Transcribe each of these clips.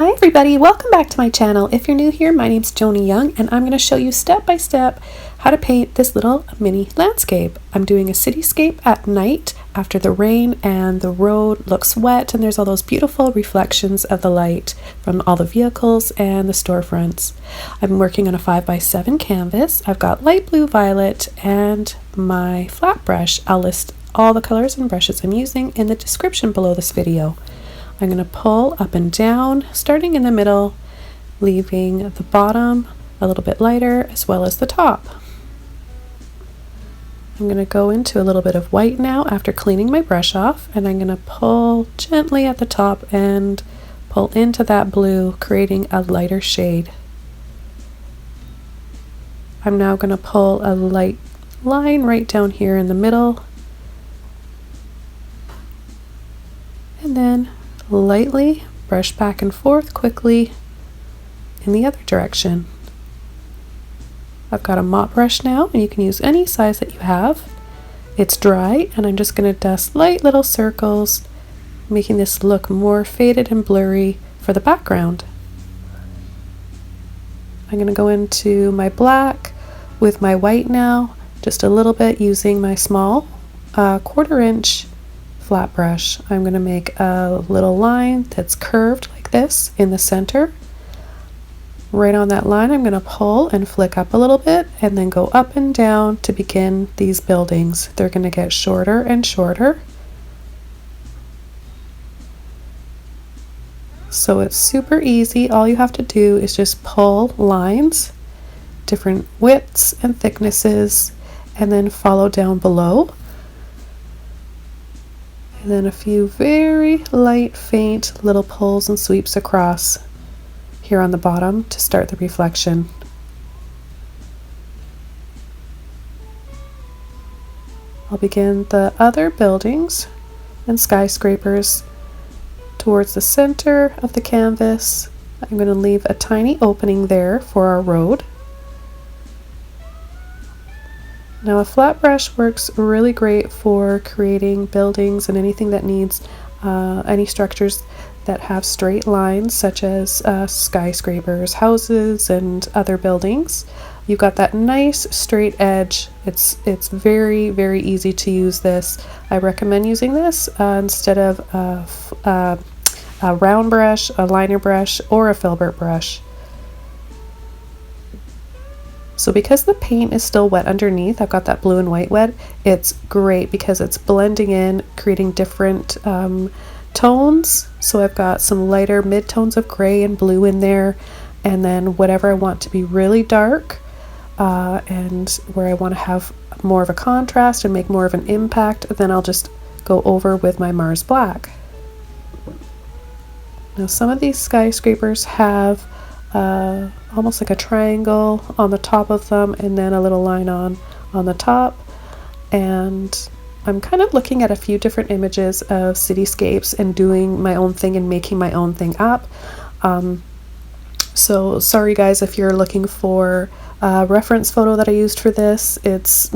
Hi everybody, welcome back to my channel. If you're new here, my name's Joni Young and I'm going to show you step by step how to paint this little mini landscape. I'm doing a cityscape at night after the rain and the road looks wet and there's all those beautiful reflections of the light from all the vehicles and the storefronts. I'm working on a 5x7 canvas. I've got light blue, violet, and my flat brush. I'll list all the colors and brushes I'm using in the description below this video. I'm going to pull up and down, starting in the middle, leaving the bottom a little bit lighter as well as the top. I'm going to go into a little bit of white now after cleaning my brush off, and I'm going to pull gently at the top and pull into that blue, creating a lighter shade. I'm now going to pull a light line right down here in the middle, and then lightly brush back and forth quickly in the other direction. I've got a mop brush now, and you can use any size that you have. It's dry, and I'm just going to dust light little circles, making this look more faded and blurry for the background. I'm going to go into my black with my white now, just a little bit using my small 1/4 inch flat brush. I'm going to make a little line that's curved like this in the center. Right on that line, I'm going to pull and flick up a little bit and then go up and down to begin these buildings. They're going to get shorter and shorter. So it's super easy. All you have to do is just pull lines, different widths and thicknesses, and then follow down below. And then a few very light, faint little pulls and sweeps across here on the bottom to start the reflection. I'll begin the other buildings and skyscrapers towards the center of the canvas. I'm going to leave a tiny opening there for our road. Now a flat brush works really great for creating buildings and anything that needs any structures that have straight lines, such as skyscrapers, houses, and other buildings. You've got that nice straight edge. It's very, very easy to use this. I recommend using this instead of a round brush, a liner brush, or a filbert brush. So because the paint is still wet underneath, I've got that blue and white wet, it's great because it's blending in, creating different tones. So I've got some lighter mid-tones of gray and blue in there, and then whatever I want to be really dark and where I want to have more of a contrast and make more of an impact, then I'll just go over with my Mars Black. Now some of these skyscrapers have almost like a triangle on the top of them and then a little line on the top, and I'm kind of looking at a few different images of cityscapes and doing my own thing and making my own thing up. So sorry guys if you're looking for a reference photo that I used for this. It's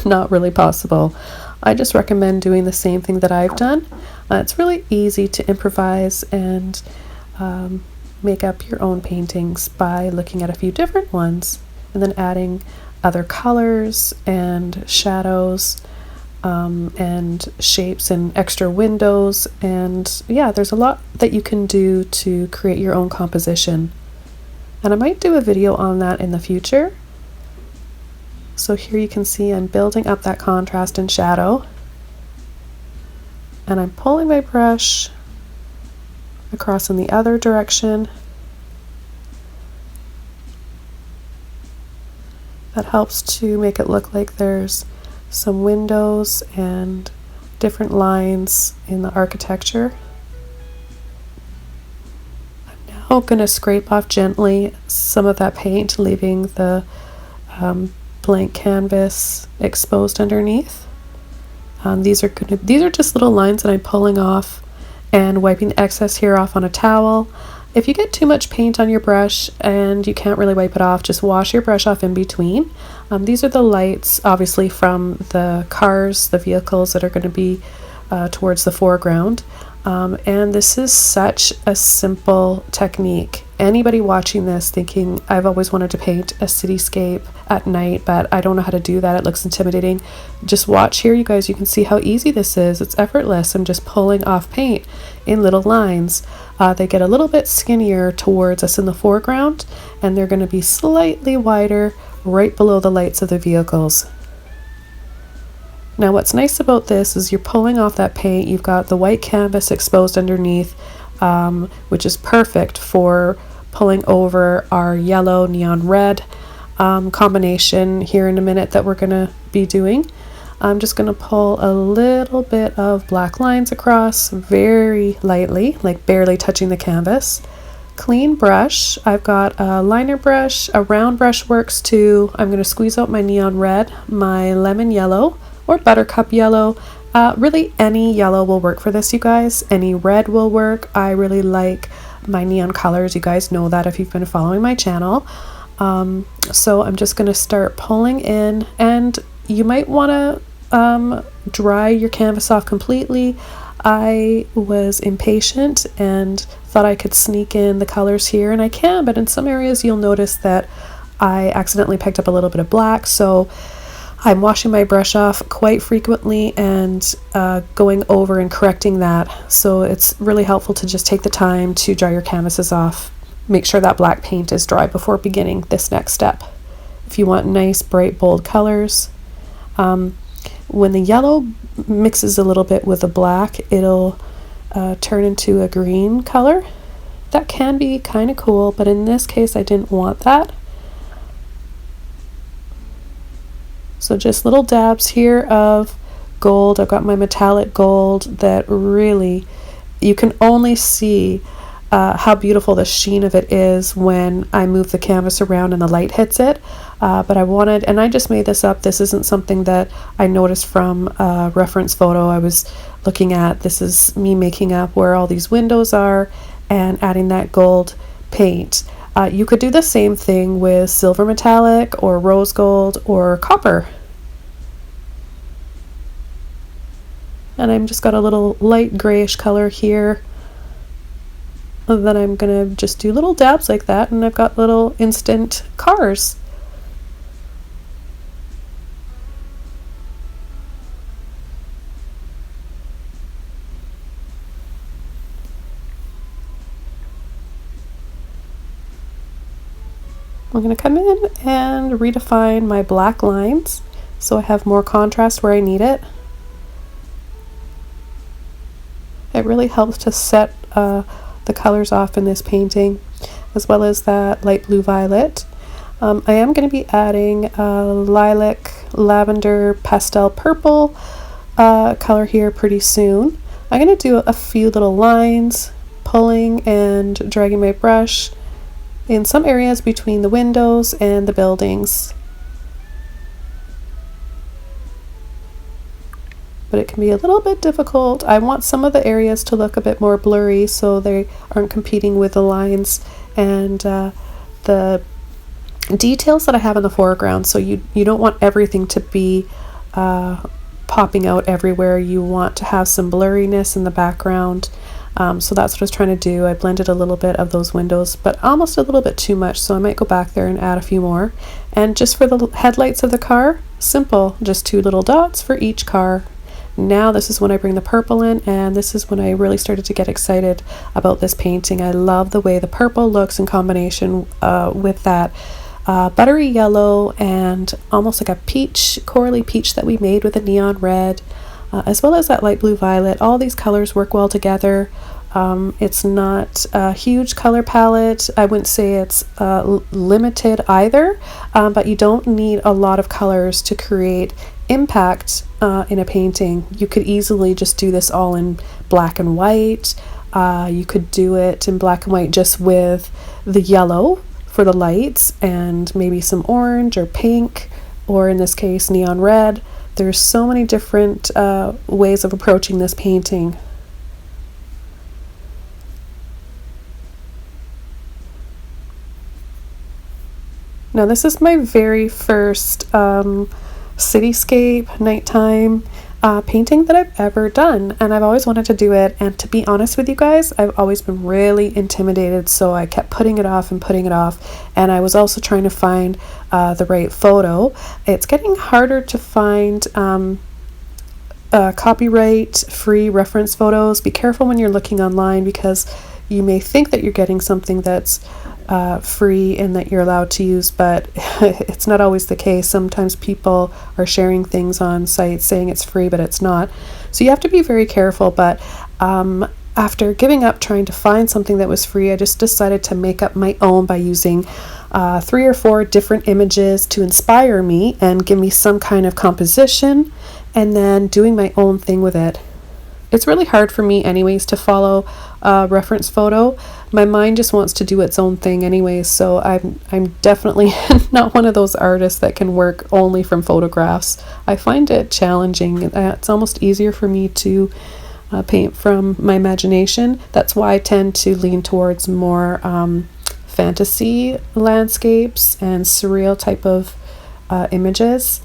not really possible. I just recommend doing the same thing that I've done. It's really easy to improvise and make up your own paintings by looking at a few different ones and then adding other colors and shadows and shapes and extra windows, and yeah, there's a lot that you can do to create your own composition, and I might do a video on that in the future. So here you can see I'm building up that contrast and shadow, and I'm pulling my brush across in the other direction. That helps to make it look like there's some windows and different lines in the architecture. I'm now going to scrape off gently some of that paint, leaving the blank canvas exposed underneath. These are just little lines that I'm pulling off and wiping the excess here off on a towel. If you get too much paint on your brush and you can't really wipe it off, just wash your brush off in between. These are the lights, obviously, from the cars, the vehicles that are going to be towards the foreground. And this is such a simple technique. Anybody watching this thinking, I've always wanted to paint a cityscape at night, but I don't know how to do that, it looks intimidating. Just watch here, you guys. You can see how easy this is. It's effortless. I'm just pulling off paint in little lines. They get a little bit skinnier towards us in the foreground, and they're going to be slightly wider right below the lights of the vehicles. Now what's nice about this is you're pulling off that paint, you've got the white canvas exposed underneath, which is perfect for pulling over our yellow neon red combination here in a minute that we're going to be doing. I'm just going to pull a little bit of black lines across very lightly, like barely touching the canvas. Clean brush. I've got a liner brush, a round brush works too. I'm going to squeeze out my neon red, my lemon yellow, or buttercup yellow. Really any yellow will work for this, you guys. Any red will work. I really like my neon colors. You guys know that if you've been following my channel. So I'm just going to start pulling in, and you might want to dry your canvas off completely. I was impatient and thought I could sneak in the colors here, and I can, but in some areas you'll notice that I accidentally picked up a little bit of black, so I'm washing my brush off quite frequently and going over and correcting that. So it's really helpful to just take the time to dry your canvases off. Make sure that black paint is dry before beginning this next step. If you want nice, bright, bold colors, when the yellow mixes a little bit with the black, it'll turn into a green color. That can be kind of cool, but in this case I didn't want that. So just little dabs here of gold. I've got my metallic gold that really, you can only see how beautiful the sheen of it is when I move the canvas around and the light hits it. But I wanted, and I just made this up, this isn't something that I noticed from a reference photo I was looking at. This is me making up where all these windows are and adding that gold paint. You could do the same thing with silver metallic or rose gold or copper. And I've just got a little light grayish color here. And then I'm gonna just do little dabs like that, and I've got little instant cars. I'm going to come in and redefine my black lines so I have more contrast where I need it. It really helps to set the colors off in this painting, as well as that light blue violet. I am going to be adding lilac, lavender, pastel purple color here pretty soon. I'm going to do a few little lines, pulling and dragging my brush in some areas between the windows and the buildings. But it can be a little bit difficult. I want some of the areas to look a bit more blurry so they aren't competing with the lines and the details that I have in the foreground. So you don't want everything to be popping out everywhere. You want to have some blurriness in the background. So that's what I was trying to do. I blended a little bit of those windows, but almost a little bit too much, so I might go back there and add a few more. And just for the headlights of the car, simple, just 2 little dots for each car. Now this is when I bring the purple in, and this is when I really started to get excited about this painting. I love the way the purple looks in combination with that buttery yellow and almost like a peach, corally peach that we made with a neon red. As well as that light blue violet. All these colors work well together. It's not a huge color palette. I wouldn't say it's limited either, but you don't need a lot of colors to create impact in a painting. You could easily just do this all in black and white. You could do it in black and white just with the yellow for the lights and maybe some orange or pink, or in this case neon red. There's so many different ways of approaching this painting. Now this is my very first cityscape nighttime. painting that I've ever done, and I've always wanted to do it. And to be honest with you guys, I've always been really intimidated, so I kept putting it off and putting it off. And I was also trying to find the right photo. It's getting harder to find copyright free reference photos. Be careful when you're looking online, because you may think that you're getting something that's free and that you're allowed to use, but it's not always the case. Sometimes people are sharing things on sites saying it's free, but it's not. So you have to be very careful. But after giving up trying to find something that was free, I just decided to make up my own by using 3 or 4 different images to inspire me and give me some kind of composition, and then doing my own thing with it. It's really hard for me anyways to follow a reference photo. My mind just wants to do its own thing anyways, so I'm definitely not one of those artists that can work only from photographs. I find it challenging. It's almost easier for me to paint from my imagination. That's why I tend to lean towards more fantasy landscapes and surreal type of images.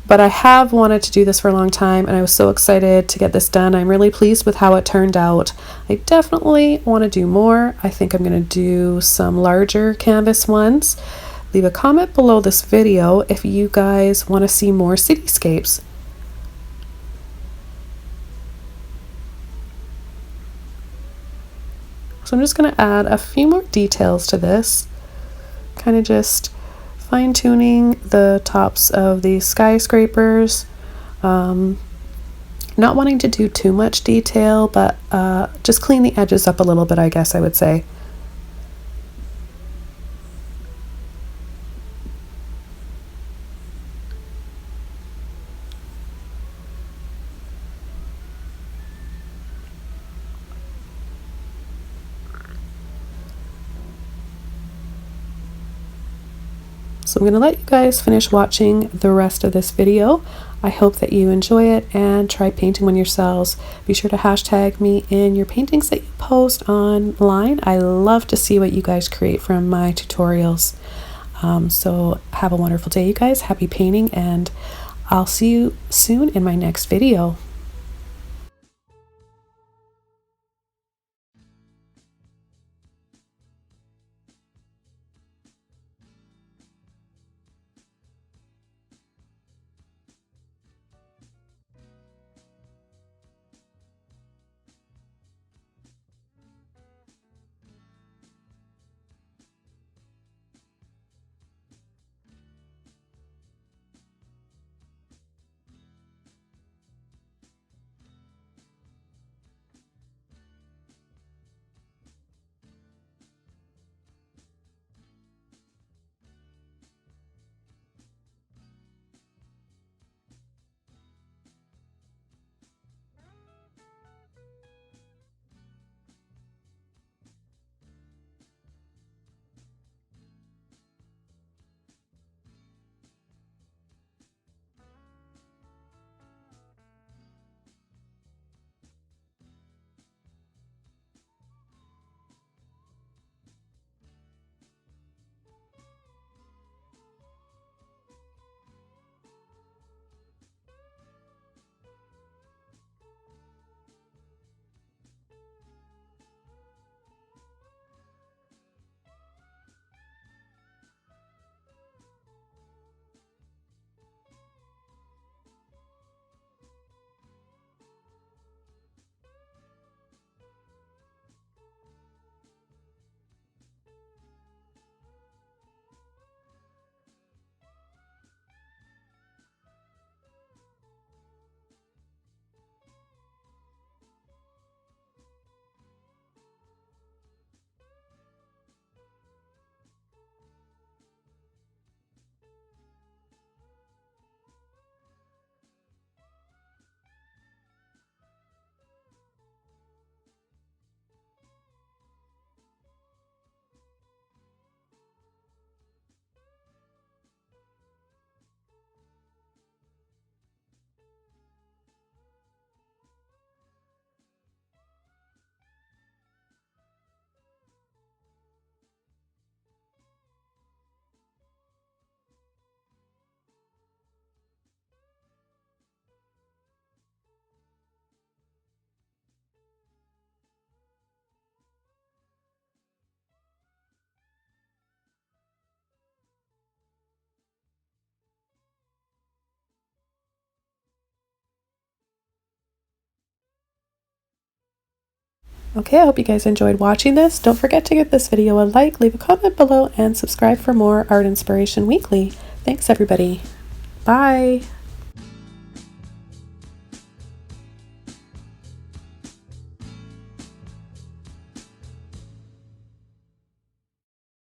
But I have wanted to do this for a long time, and I was so excited to get this done. I'm really pleased with how it turned out. I definitely want to do more. I think I'm going to do some larger canvas ones. Leave a comment below this video if you guys want to see more cityscapes. So I'm just going to add a few more details to this, kind of just fine-tuning the tops of these skyscrapers, not wanting to do too much detail, but just clean the edges up a little bit, I guess I would say. So I'm going to let you guys finish watching the rest of this video. I hope that you enjoy it and try painting one yourselves. Be sure to hashtag me in your paintings that you post online. I love to see what you guys create from my tutorials. So have a wonderful day, you guys. Happy painting, and I'll see you soon in my next video. Okay, I hope you guys enjoyed watching this. Don't forget to give this video a like, leave a comment below, and subscribe for more Art Inspiration Weekly. Thanks, everybody. Bye.